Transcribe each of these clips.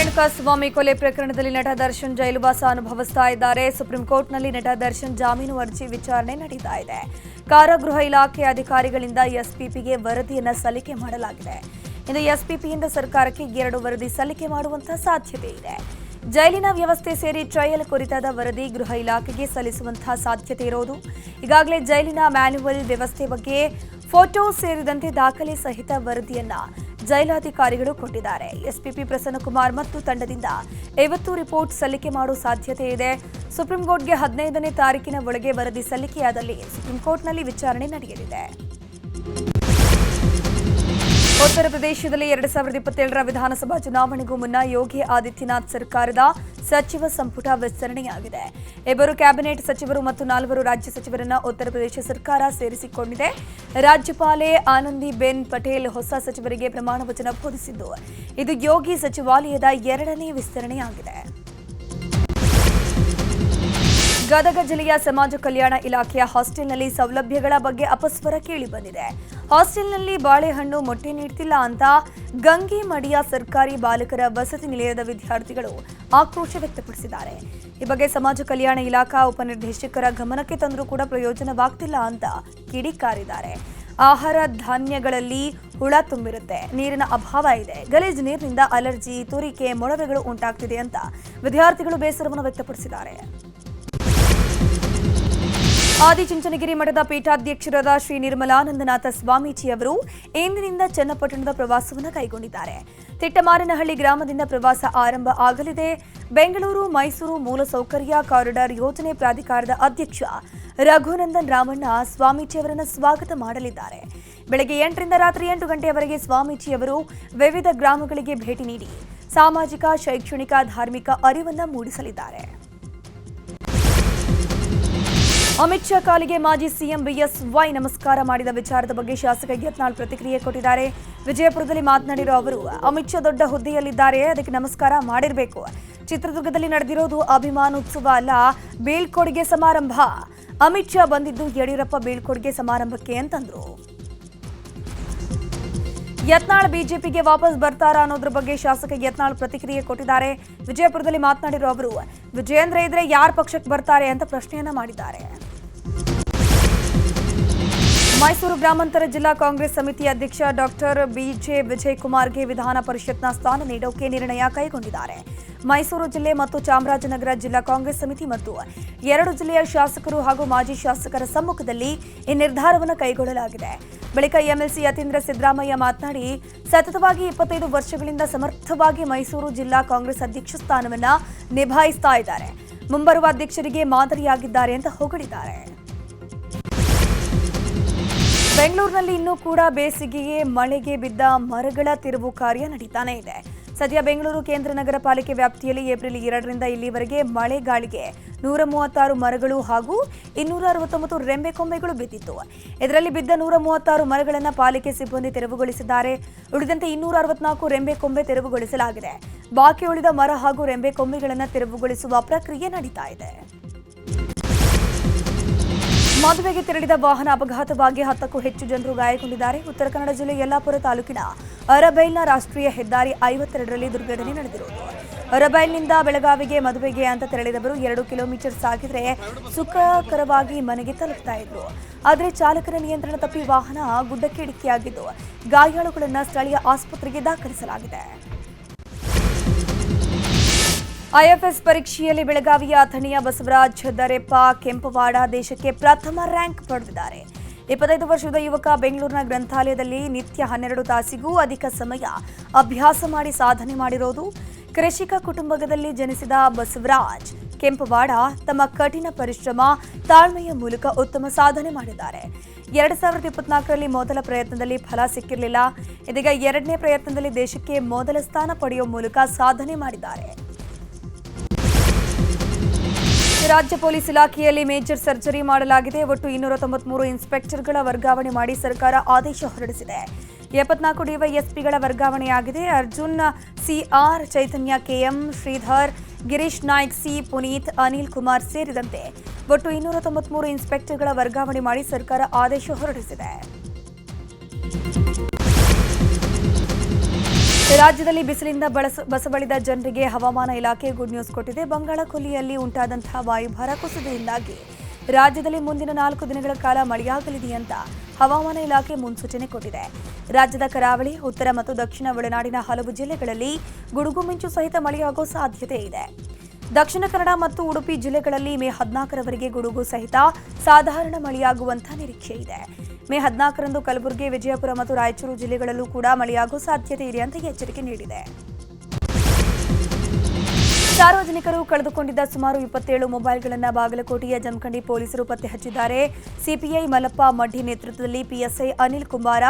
ರೇಣುಕಾಸ್ವಾಮಿ ಕೊಲೆ ಪ್ರಕರಣದಲ್ಲಿ ನಟ ದರ್ಶನ್ ಜೈಲುವಾಸ ಅನುಭವಿಸ್ತಾ ಇದ್ದಾರೆ. ಸುಪ್ರೀಂ ಕೋರ್ಟ್ನಲ್ಲಿ ನಟ ದರ್ಶನ್ ಜಾಮೀನು ಅರ್ಜಿ ವಿಚಾರಣೆ ನಡೀತಾ ಇದೆ. ಕಾರಾಗೃಹ ಇಲಾಖೆ ಅಧಿಕಾರಿಗಳಿಂದ ಎಸ್ಪಿಪಿಗೆ ವರದಿಯನ್ನು ಸಲ್ಲಿಕೆ ಮಾಡಲಾಗಿದೆ. ಇಂದು ಎಸ್ಪಿಪಿಯಿಂದ ಸರ್ಕಾರಕ್ಕೆ 2 ವರದಿ ಸಲ್ಲಿಕೆ ಮಾಡುವಂತಹ ಸಾಧ್ಯತೆ ಇದೆ. ಜೈಲಿನ ವ್ಯವಸ್ಥೆ ಸೇರಿ ಟ್ರಯಲ್ ಕುರಿತಾದ ವರದಿ ಗೃಹ ಇಲಾಖೆಗೆ ಸಲ್ಲಿಸುವಂತಹ ಸಾಧ್ಯತೆ ಇರೋದು. ಈಗಾಗಲೇ ಜೈಲಿನ ಮ್ಯಾನ್ಯುವಲ್ ವ್ಯವಸ್ಥೆ ಬಗ್ಗೆ ಫೋಟೋ ಸೇರಿದಂತೆ ದಾಖಲೆ ಸಹಿತ ವರದಿಯನ್ನ ಜೈಲಾಧಿಕಾರಿಗಳು ಕೊಟ್ಟಿದ್ದಾರೆ. ಎಸ್ಪಿಪಿ ಪ್ರಸನ್ನಕುಮಾರ್ ಮತ್ತು ತಂಡದಿಂದ 50 ರಿಪೋರ್ಟ್ ಸಲ್ಲಿಕೆ ಮಾಡುವ ಸಾಧ್ಯತೆ ಇದೆ. ಸುಪ್ರೀಂ ಕೋರ್ಟ್ಗೆ 15ನೇ ತಾರೀಕಿನ ಒಳಗೆ ವರದಿ ಸಲ್ಲಿಕೆಯಾದಲ್ಲಿ ಸುಪ್ರೀಂ ಕೋರ್ಟ್ನಲ್ಲಿ ವಿಚಾರಣೆ ನಡೆಯಲಿದೆ. ಉತ್ತರ ಪ್ರದೇಶದಲ್ಲಿ 2027ರ ವಿಧಾನಸಭಾ ಚುನಾವಣೆಗೂ ಮುನ್ನ ಯೋಗಿ ಆದಿತ್ಯನಾಥ್ ಸರ್ಕಾರದ ಸಚಿವ ಸಂಪುಟ ವಿಸ್ತರಣೆಯಾಗಿದೆ. 2 ಕ್ಯಾಬಿನೆಟ್ ಸಚಿವರು ಮತ್ತು 4 ರಾಜ್ಯ ಸಚಿವರನ್ನ ಉತ್ತರ ಪ್ರದೇಶ ಸರ್ಕಾರ ಸೇರಿಸಿಕೊಂಡಿದೆ. ರಾಜ್ಯಪಾಲೆ ಆನಂದಿಬೆನ್ ಪಟೇಲ್ ಹೊಸ ಸಚಿವರಿಗೆ ಪ್ರಮಾಣ ವಚನ ಬೋಧಿಸಿದ್ದು, ಇದು ಯೋಗಿ ಸಚಿವಾಲಯದ 2ನೇ ವಿಸ್ತರಣೆಯಾಗಿದೆ. ಗದಗ ಜಿಲ್ಲೆಯ ಸಮಾಜ ಕಲ್ಯಾಣ ಇಲಾಖೆಯ ಹಾಸ್ಟೆಲ್ನಲ್ಲಿ ಸೌಲಭ್ಯಗಳ ಬಗ್ಗೆ ಅಪಸ್ವರ ಕೇಳಿಬಂದಿದೆ. ಹಾಸ್ಟೆಲ್ನಲ್ಲಿ ಬಾಳೆಹಣ್ಣು ಮೊಟ್ಟೆ ನೀಡುತ್ತಿಲ್ಲ ಅಂತ ಗಂಗಿಮಡಿಯ ಸರ್ಕಾರಿ ಬಾಲಕರ ವಸತಿ ನಿಲಯದ ವಿದ್ಯಾರ್ಥಿಗಳು ಆಕ್ರೋಶ ವ್ಯಕ್ತಪಡಿಸಿದ್ದಾರೆ. ಈ ಬಗ್ಗೆ ಸಮಾಜ ಕಲ್ಯಾಣ ಇಲಾಖಾ ಉಪನಿರ್ದೇಶಕರ ಗಮನಕ್ಕೆ ತಂದರೂ ಕೂಡ ಪ್ರಯೋಜನವಾಗ್ತಿಲ್ಲ ಅಂತ ಕಿಡಿಕಾರಿದ್ದಾರೆ. ಆಹಾರ ಧಾನ್ಯಗಳಲ್ಲಿ ಹುಳ ತುಂಬಿರುತ್ತೆ, ನೀರಿನ ಅಭಾವ ಇದೆ, ಗಲೀಜು ನೀರಿನಿಂದ ಅಲರ್ಜಿ, ತುರಿಕೆ, ಮೊಳವೆಗಳು ಉಂಟಾಗ್ತಿದೆ ಅಂತ ವಿದ್ಯಾರ್ಥಿಗಳು ಬೇಸರವನ್ನು ವ್ಯಕ್ತಪಡಿಸಿದ್ದಾರೆ. ಆದಿಚುಂಚನಗಿರಿ ಮಠದ ಪೀಠಾಧ್ಯಕ್ಷರಾದ ಶ್ರೀ ನಿರ್ಮಲಾನಂದನಾಥ ಸ್ವಾಮೀಜಿ ಅವರು ಇಂದಿನಿಂದ ಚನ್ನಪಟ್ಟಣದ ಪ್ರವಾಸವನ್ನು ಕೈಗೊಂಡಿದ್ದಾರೆ. ತಿಟ್ಟಮಾರನಹಳ್ಳಿ ಗ್ರಾಮದಿಂದ ಪ್ರವಾಸ ಆರಂಭ ಆಗಲಿದೆ. ಬೆಂಗಳೂರು ಮೈಸೂರು ಮೂಲಸೌಕರ್ಯ ಕಾರಿಡಾರ್ ಯೋಜನೆ ಪ್ರಾಧಿಕಾರದ ಅಧ್ಯಕ್ಷ ರಘುನಂದನ್ ರಾಮಣ್ಣ ಸ್ವಾಮೀಜಿ ಅವರನ್ನು ಸ್ವಾಗತ ಮಾಡಲಿದ್ದಾರೆ. ಬೆಳಗ್ಗೆ 8ರಿಂದ ರಾತ್ರಿ 8 ಗಂಟೆಯವರೆಗೆ ಸ್ವಾಮೀಜಿಯವರು ವಿವಿಧ ಗ್ರಾಮಗಳಿಗೆ ಭೇಟಿ ನೀಡಿ ಸಾಮಾಜಿಕ, ಶೈಕ್ಷಣಿಕ, ಧಾರ್ಮಿಕ ಅರಿವನ್ನು ಮೂಡಿಸಲಿದ್ದಾರೆ. ಅಮಿತ್ ಶಾ ಕಾಲಿಗೆ ಮಾಜಿ ಸಿಎಂ ಬಿಎಸ್ವೈ ನಮಸ್ಕಾರ ಮಾಡಿದ ವಿಚಾರದ ಬಗ್ಗೆ ಶಾಸಕ ಯತ್ನಾಳ್ ಪ್ರತಿಕ್ರಿಯೆ ಕೊಟ್ಟಿದ್ದಾರೆ. ವಿಜಯಪುರದಲ್ಲಿ ಮಾತನಾಡಿರೋ ಅವರು, ಅಮಿತ್ ಶಾ ದೊಡ್ಡ ಹುದ್ದೆಯಲ್ಲಿದ್ದಾರೆ, ಅದಕ್ಕೆ ನಮಸ್ಕಾರ ಮಾಡಿರಬೇಕು. ಚಿತ್ರದುರ್ಗದಲ್ಲಿ ನಡೆದಿರೋದು ಅಭಿಮಾನೋತ್ಸವ ಅಲ್ಲ, ಬೀಳ್ಕೊಡುಗೆ ಸಮಾರಂಭ. ಅಮಿತ್ ಶಾ ಬಂದಿದ್ದು ಯಡಿಯೂರಪ್ಪ ಬೀಳ್ಕೊಡುಗೆ ಸಮಾರಂಭಕ್ಕೆ ಅಂತಂದ್ರು. ಯತ್ನಾಳ್ ಬಿಜೆಪಿಗೆ ವಾಪಸ್ ಬರ್ತಾರಾ ಅನ್ನೋದ್ರ ಬಗ್ಗೆ ಶಾಸಕ ಯತ್ನಾಳ್ ಪ್ರತಿಕ್ರಿಯೆ ಕೊಟ್ಟಿದ್ದಾರೆ. ವಿಜಯಪುರದಲ್ಲಿ ಮಾತನಾಡಿರೋ ಅವರು, ವಿಜಯೇಂದ್ರ ಇದ್ರೆ ಯಾರ ಪಕ್ಷಕ್ಕೆ ಬರ್ತಾರೆ ಅಂತ ಪ್ರಶ್ನೆಯನ್ನ ಮಾಡಿದ್ದಾರೆ. ಮೈಸೂರು ಗ್ರಾಮಾಂತರ ಜಿಲ್ಲಾ ಕಾಂಗ್ರೆಸ್ ಸಮಿತಿ ಅಧ್ಯಕ್ಷ ಡಾಕ್ಟರ್ ಬಿಜೆ ವಿಜಯಕುಮಾರ್ಗೆ ವಿಧಾನ ಪರಿಷತ್ನ ಸ್ಥಾನ ನೀಡೋಕೆ ನಿರ್ಣಯ ಕೈಗೊಂಡಿದ್ದಾರೆ. ಮೈಸೂರು ಜಿಲ್ಲೆ ಮತ್ತು ಚಾಮರಾಜನಗರ ಜಿಲ್ಲಾ ಕಾಂಗ್ರೆಸ್ ಸಮಿತಿ ಮತ್ತು 2 ಜಿಲ್ಲೆಯ ಶಾಸಕರು ಹಾಗೂ ಮಾಜಿ ಶಾಸಕರ ಸಮ್ಮುಖದಲ್ಲಿ ಈ ನಿರ್ಧಾರವನ್ನು ಕೈಗೊಳ್ಳಲಾಗಿದೆ. ಬಳಿಕ ಎಂಎಲ್ಸಿ ಯತೀಂದ್ರ ಸಿದ್ದರಾಮಯ್ಯ ಮಾತನಾಡಿ, ಸತತವಾಗಿ 25 ವರ್ಷಗಳಿಂದ ಸಮರ್ಥವಾಗಿ ಮೈಸೂರು ಜಿಲ್ಲಾ ಕಾಂಗ್ರೆಸ್ ಅಧ್ಯಕ್ಷ ಸ್ಥಾನವನ್ನು ನಿಭಾಯಿಸ್ತಾ ಇದ್ದಾರೆ. ಮುಂಬರುವ ಅಧ್ಯಕ್ಷರಿಗೆ ಮಾದರಿಯಾಗಿದ್ದಾರೆ ಅಂತ ಹೊಗಳಿದ್ದಾರೆ. ಬೆಂಗಳೂರಿನಲ್ಲಿ ಇನ್ನೂ ಕೂಡ ಬೇಸಿಗೆಗೆ ಮಳೆಗೆ ಬಿದ್ದ ಮರಗಳ ತಿರುವು ಕಾರ್ಯ ನಡೀತಾನೇ ಇದೆ. ಸದ್ಯ ಬೆಂಗಳೂರು ಕೇಂದ್ರ ನಗರ ಪಾಲಿಕೆ ವ್ಯಾಪ್ತಿಯಲ್ಲಿ ಏಪ್ರಿಲ್ 2ರಿಂದ ಇಲ್ಲಿವರೆಗೆ ಮಳೆ ಗಾಳಿಗೆ 136 ಮರಗಳು ಹಾಗೂ 269 ರೆಂಬೆ ಕೊಂಬೆಗಳು ಬಿದ್ದಿತ್ತು. ಇದರಲ್ಲಿ ಬಿದ್ದ 136 ಮರಗಳನ್ನು ಪಾಲಿಕೆ ಸಿಬ್ಬಂದಿ ತೆರವುಗೊಳಿಸಿದ್ದಾರೆ. ಉಳಿದಂತೆ 264 ರೆಂಬೆ ಕೊಂಬೆ ತೆರವುಗೊಳಿಸಲಾಗಿದೆ. ಬಾಕಿ ಉಳಿದ ಮರ ಹಾಗೂ ರೆಂಬೆ ಕೊಂಬೆಗಳನ್ನು ತೆರವುಗೊಳಿಸುವ ಪ್ರಕ್ರಿಯೆ ನಡೀತಾ ಇದೆ. ಮದುವೆಗೆ ತೆರಳಿದ ವಾಹನ ಅಪಘಾತವಾಗಿ 10ಕ್ಕೂ ಹೆಚ್ಚು ಜನರು ಗಾಯಗೊಂಡಿದ್ದಾರೆ. ಉತ್ತರ ಕನ್ನಡ ಜಿಲ್ಲೆ ಯಲ್ಲಾಪುರ ತಾಲೂಕಿನ ಅರಬೈಲ್ನ ರಾಷ್ಟ್ರೀಯ ಹೆದ್ದಾರಿ 52ರಲ್ಲಿ ದುರ್ಘಟನೆ ನಡೆದಿರುವುದು. ಅರಬೈಲ್ನಿಂದ ಬೆಳಗಾವಿಗೆ ಮದುವೆಗೆ ಅಂತ ತೆರಳಿದವರು 2 ಕಿಲೋಮೀಟರ್ ಸಾಗಿದ್ರೆ ಸುಖಕರವಾಗಿ ಮನೆಗೆ ತಲುಪ್ತಾ ಇದ್ರು. ಆದರೆ ಚಾಲಕನ ನಿಯಂತ್ರಣ ತಪ್ಪಿ ವಾಹನ ಗುಡ್ಡಕ್ಕೆ ಡಿಕ್ಕಿಯಾಗಿದ್ದು ಗಾಯಾಳುಗಳನ್ನು ಸ್ಥಳೀಯ ಆಸ್ಪತ್ರೆಗೆ ದಾಖಲಿಸಲಾಗಿದೆ. ಐಎಫ್ಎಸ್ ಪರೀಕ್ಷೆಯಲ್ಲಿ ಬೆಳಗಾವಿಯ ಅಥಣಿಯ ಬಸವರಾಜ್ ದರೆಪ್ಪ ಕೆಂಪವಾಡ ದೇಶಕ್ಕೆ ಪ್ರಥಮ ರ್ಯಾಂಕ್ ಪಡೆದಿದ್ದಾರೆ. 25 ವರ್ಷದ ಯುವಕ ಬೆಂಗಳೂರಿನ ಗ್ರಂಥಾಲಯದಲ್ಲಿ ನಿತ್ಯ 12 ತಾಸಿಗೂ ಅಧಿಕ ಸಮಯ ಅಭ್ಯಾಸ ಮಾಡಿ ಸಾಧನೆ ಮಾಡಿರೋದು. ಕೃಷಿಕ ಕುಟುಂಬದಲ್ಲಿ ಜನಿಸಿದ ಬಸವರಾಜ್ ಕೆಂಪವಾಡ ತಮ್ಮ ಕಠಿಣ ಪರಿಶ್ರಮ, ತಾಳ್ಮೆಯ ಮೂಲಕ ಉತ್ತಮ ಸಾಧನೆ ಮಾಡಿದ್ದಾರೆ. 2024ರಲ್ಲಿ ಮೊದಲ ಪ್ರಯತ್ನದಲ್ಲಿ ಫಲ ಸಿಕ್ಕಿರಲಿಲ್ಲ. ಇದೀಗ 2ನೇ ಪ್ರಯತ್ನದಲ್ಲಿ ದೇಶಕ್ಕೆ ಮೊದಲ ಸ್ಥಾನ ಪಡೆಯುವ ಮೂಲಕ ಸಾಧನೆ ಮಾಡಿದ್ದಾರೆ. ರಾಜ್ಯ ಪೊಲೀಸ್ ಇಲಾಖೆಯಲ್ಲಿ ಮೇಜರ್ ಸರ್ಜರಿ ಮಾಡಲಾಗಿದೆ. ಒಟ್ಟು 293 ಇನ್ಸ್ಪೆಕ್ಟರ್ಗಳ ವರ್ಗಾವಣೆ ಮಾಡಿ ಸರ್ಕಾರ ಆದೇಶ ಹೊರಡಿಸಿದೆ. 74 ಡಿವೈಎಸ್ಪಿಗಳ ವರ್ಗಾವಣೆಯಾಗಿದೆ. ಅರ್ಜುನ್ ಸಿಆರ್, ಚೈತನ್ಯ ಕೆಎಂ, ಶ್ರೀಧರ್, ಗಿರೀಶ್ ನಾಯ್ಕ್ ಸಿ, ಪುನೀತ್, ಅನಿಲ್ ಕುಮಾರ್ ಸೇರಿದಂತೆ ಒಟ್ಟು 293 ಇನ್ಸ್ಪೆಕ್ಟರ್ಗಳ ವರ್ಗಾವಣೆ ಮಾಡಿ ಸರ್ಕಾರ ಆದೇಶ ಹೊರಡಿಸಿದೆ. ರಾಜ್ಯದಲ್ಲಿ ಬಿಸಿಲಿಂದ ಬಸವಳಿದ ಜನರಿಗೆ ಹವಾಮಾನ ಇಲಾಖೆ ಗುಡ್ ನ್ಯೂಸ್ ಕೊಟ್ಟಿದೆ. ಬಂಗಾಳ ಕೊಲ್ಲಿಯಲ್ಲಿ ಉಂಟಾದಂತಹ ವಾಯುಭಾರ ಕುಸಿತದಿಂದಾಗಿ ರಾಜ್ಯದಲ್ಲಿ ಮುಂದಿನ 4 ದಿನಗಳ ಕಾಲ ಮಳೆಯಾಗಲಿದೆ ಅಂತ ಹವಾಮಾನ ಇಲಾಖೆ ಮುನ್ಸೂಚನೆ ಕೊಟ್ಟಿದೆ. ರಾಜ್ಯದ ಕರಾವಳಿ, ಉತ್ತರ ಮತ್ತು ದಕ್ಷಿಣ ಒಳನಾಡಿನ ಹಲವು ಜಿಲ್ಲೆಗಳಲ್ಲಿ ಗುಡುಗು ಮಿಂಚು ಸಹಿತ ಮಳೆಯಾಗುವ ಸಾಧ್ಯತೆ ಇದೆ. ದಕ್ಷಿಣ ಕನ್ನಡ ಮತ್ತು ಉಡುಪಿ ಜಿಲ್ಲೆಗಳಲ್ಲಿ ಮೇ 14ರವರೆಗೆ ಗುಡುಗು ಸಹಿತ ಸಾಧಾರಣ ಮಳೆಯಾಗುವಂತಹ ನಿರೀಕ್ಷೆ ಇದೆ. ಮೇ 14ರಂದು ಕಲಬುರಗಿ, ವಿಜಯಪುರ ಮತ್ತು ರಾಯಚೂರು ಜಿಲ್ಲೆಗಳಲ್ಲೂ ಕೂಡ ಮಳೆಯಾಗುವ ಸಾಧ್ಯತೆ ಇದೆ ಅಂತ ಎಚ್ಚರಿಕೆ ನೀಡಿದೆ. ಸಾರ್ವಜನಿಕರು ಕಳೆದುಕೊಂಡಿದ್ದ ಸುಮಾರು 27 ಮೊಬೈಲ್ಗಳನ್ನು ಬಾಗಲಕೋಟೆಯ ಜಮಖಂಡಿ ಪೊಲೀಸರು ಪತ್ತೆ ಹಚ್ಚಿದ್ದಾರೆ. ಸಿಪಿಐ ಮಲ್ಲಪ್ಪ ಮಡ್ಡಿ ನೇತೃತ್ವದಲ್ಲಿ ಪಿಎಸ್ಐ ಅನಿಲ್ ಕುಂಬಾರ,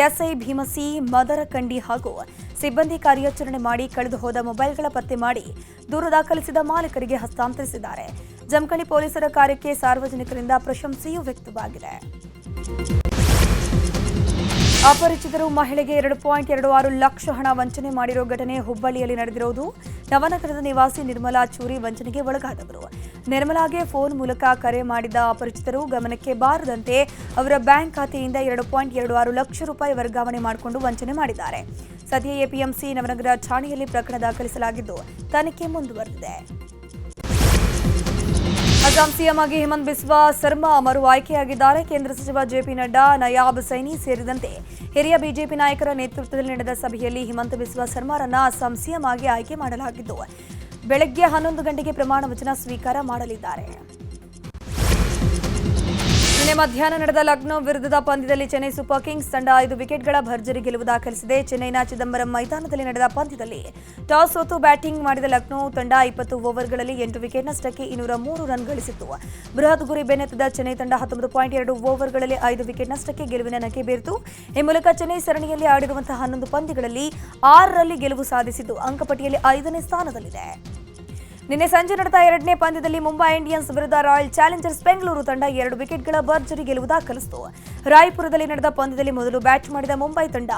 ಎಸ್ಐ ಭೀಮಸಿ ಮದರಕಂಡಿ ಹಾಗೂ ಸಿಬ್ಬಂದಿ ಕಾರ್ಯಾಚರಣೆ ಮಾಡಿ ಕಳೆದು ಹೋದ ಮೊಬೈಲ್ಗಳ ಪತ್ತೆ ಮಾಡಿ ದೂರು ದಾಖಲಿಸಿದ ಮಾಲೀಕರಿಗೆ ಹಸ್ತಾಂತರಿಸಿದ್ದಾರೆ. ಜಮಖಂಡಿ ಪೊಲೀಸರ ಕಾರ್ಯಕ್ಕೆ ಸಾರ್ವಜನಿಕರಿಂದ ಪ್ರಶಂಸೆಯೂ ವ್ಯಕ್ತವಾಗಿದೆ. ಅಪರಿಚಿತರು ಮಹಿಳೆಗೆ 2.26 ಲಕ್ಷ ಹಣ ವಂಚನೆ ಮಾಡಿರೋ ಘಟನೆ ಹುಬ್ಬಳ್ಳಿಯಲ್ಲಿ ನಡೆದಿರುವುದು. ನವನಗರದ ನಿವಾಸಿ ನಿರ್ಮಲಾ ಚೂರಿ ವಂಚನೆಗೆ ಒಳಗಾದವರು. ನಿರ್ಮಲಾಗೆ ಫೋನ್ ಮೂಲಕ ಕರೆ ಮಾಡಿದ ಅಪರಿಚಿತರು ಗಮನಕ್ಕೆ ಬಾರದಂತೆ ಅವರ ಬ್ಯಾಂಕ್ ಖಾತೆಯಿಂದ 2.26 ಲಕ್ಷ ರೂಪಾಯಿ ವರ್ಗಾವಣೆ ಮಾಡಿಕೊಂಡು ವಂಚನೆ ಮಾಡಿದ್ದಾರೆ. ಸದ್ಯ ಎಪಿಎಂಸಿ ನವನಗರ ಠಾಣೆಯಲ್ಲಿ ಪ್ರಕರಣ ದಾಖಲಿಸಲಾಗಿದ್ದು ತನಿಖೆ ಮುಂದುವರೆದಿದೆ. ಅಸ್ಸಾಂ ಸಿಎಂ ಆಗಿ ಹಿಮಂತ ಬಿಸ್ವಾ ಸರ್ಮಾ ಮರು ಆಯ್ಕೆಯಾಗಿದ್ದಾರೆ. ಕೇಂದ್ರ ಸಚಿವ ಜೆಪಿ ನಡ್ಡಾ, ನಯಾಬ್ ಸೈನಿ ಸೇರಿದಂತೆ ಹಿರಿಯ ಬಿಜೆಪಿ ನಾಯಕರ ನೇತೃತ್ವದಲ್ಲಿ ನಡೆದ ಸಭೆಯಲ್ಲಿ ಹಿಮಂತ ಬಿಸ್ವಾ ಸರ್ಮಾರನ್ನ ಅಸ್ಸಾಂ ಸಿಎಂ ಆಗಿ ಆಯ್ಕೆ ಮಾಡಲಾಗಿದ್ದು ಬೆಳಗ್ಗೆ 11 ಗಂಟೆಗೆ ಪ್ರಮಾಣ ವಚನ ಸ್ವೀಕಾರ ಮಾಡಲಿದ್ದಾರೆ. ನಿನ್ನೆ ಮಧ್ಯಾಹ್ನ ನಡೆದ ಲಕ್ನೋ ವಿರುದ್ಧದ ಪಂದ್ಯದಲ್ಲಿ ಚೆನ್ನೈ ಸೂಪರ್ ಕಿಂಗ್ಸ್ ತಂಡ 5 ವಿಕೆಟ್ಗಳ ಭರ್ಜರಿ ಗೆಲುವು ದಾಖಲಿಸಿದೆ. ಚೆನ್ನೈನ ಚಿದಂಬರಂ ಮೈದಾನದಲ್ಲಿ ನಡೆದ ಪಂದ್ಯದಲ್ಲಿ ಟಾಸ್ ಸೋತು ಬ್ಯಾಟಿಂಗ್ ಮಾಡಿದ ಲಕ್ನೋ ತಂಡ 20 ಓವರ್ಗಳಲ್ಲಿ 8 ವಿಕೆಟ್ ನಷ್ಟಕ್ಕೆ 203 ರನ್ ಗಳಿಸಿತ್ತು. ಬೃಹತ್ ಗುರಿ ಬೆನ್ನತ್ತಿದ ಚೆನ್ನೈ ತಂಡ 19.2 ಓವರ್ಗಳಲ್ಲಿ 5 ವಿಕೆಟ್ ನಷ್ಟಕ್ಕೆ ಗೆಲುವಿನ ನಗೆ ಬೀರಿತು. ಈ ಮೂಲಕ ಚೆನ್ನೈ ಸರಣಿಯಲ್ಲಿ ಆಡಿರುವಂತಹ 11 ಪಂದ್ಯಗಳಲ್ಲಿ 6ರಲ್ಲಿ ಗೆಲುವು ಸಾಧಿಸಿದ್ದು ಅಂಕಪಟ್ಟಿಯಲ್ಲಿ 5ನೇ ಸ್ಥಾನದಲ್ಲಿದೆ. ನಿನ್ನೆ ಸಂಜೆ ನಡೆದ 2ನೇ ಪಂದ್ಯದಲ್ಲಿ ಮುಂಬೈ ಇಂಡಿಯನ್ಸ್ ವಿರುದ್ಧ ರಾಯಲ್ ಚಾಲೆಂಜರ್ಸ್ ಬೆಂಗಳೂರು ತಂಡ 2 ವಿಕೆಟ್ಗಳ ಭರ್ಜರಿ ಗೆಲುವು ದಾಖಲಿಸಿತು. ರಾಯ್ಪುರದಲ್ಲಿ ನಡೆದ ಪಂದ್ಯದಲ್ಲಿ ಮೊದಲು ಬ್ಯಾಟ್ ಮಾಡಿದ ಮುಂಬೈ ತಂಡ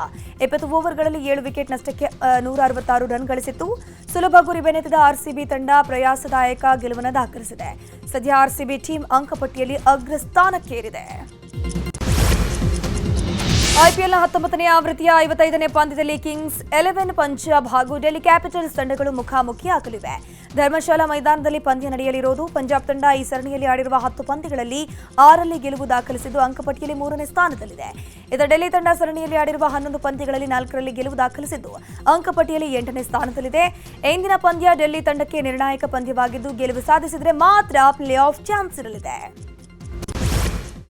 20 ಓವರ್ಗಳಲ್ಲಿ 7 ವಿಕೆಟ್ ನಷ್ಟಕ್ಕೆ 166 ರನ್ ಗಳಿಸಿತ್ತು. ಸುಲಭ ಗುರಿ ಬೆನ್ನತ್ತಿದ ಆರ್ಸಿಬಿ ತಂಡ ಪ್ರಯಾಸದಾಯಕ ಗೆಲುವನ್ನು ದಾಖಲಿಸಿದೆ. ಸದ್ಯ ಆರ್ಸಿಬಿ ಟೀಮ್ ಅಂಕಪಟ್ಟಿಯಲ್ಲಿ ಅಗ್ರಸ್ಥಾನಕ್ಕೇರಿದೆ. ಐಪಿಎಲ್ನ 19ನೇ ಆವೃತ್ತಿಯ 55ನೇ ಪಂದ್ಯದಲ್ಲಿ ಕಿಂಗ್ಸ್ 11 ಪಂಜಾಬ್ ಹಾಗೂ ಡೆಲ್ಲಿ ಕ್ಯಾಪಿಟಲ್ಸ್ ತಂಡಗಳು ಮುಖಾಮುಖಿಯಾಗಲಿವೆ. ಧರ್ಮಶಾಲಾ ಮೈದಾನದಲ್ಲಿ ಪಂದ್ಯ ನಡೆಯಲಿರುವುದು. ಪಂಜಾಬ್ ತಂಡ ಈ ಸರಣಿಯಲ್ಲಿ ಆಡಿರುವ 10 ಪಂದ್ಯಗಳಲ್ಲಿ 6ರಲ್ಲಿ ಗೆಲುವು ದಾಖಲಿಸಿದ್ದು ಅಂಕಪಟ್ಟಿಯಲ್ಲಿ 3ನೇ ಸ್ಥಾನದಲ್ಲಿದೆ. ಇತರ ಡೆಲ್ಲಿ ತಂಡ ಸರಣಿಯಲ್ಲಿ ಆಡಿರುವ 11 ಪಂದ್ಯಗಳಲ್ಲಿ 4ರಲ್ಲಿ ಗೆಲುವು ದಾಖಲಿಸಿದ್ದು ಅಂಕಪಟ್ಟಿಯಲ್ಲಿ 8ನೇ ಸ್ಥಾನದಲ್ಲಿದೆ. ಇಂದಿನ ಪಂದ್ಯ ಡೆಲ್ಲಿ ತಂಡಕ್ಕೆ ನಿರ್ಣಾಯಕ ಪಂದ್ಯವಾಗಿದ್ದು ಗೆಲುವು ಸಾಧಿಸಿದರೆ ಮಾತ್ರ ಪ್ಲೇ ಆಫ್ ಚಾನ್ಸ್ ಇರಲಿದೆ.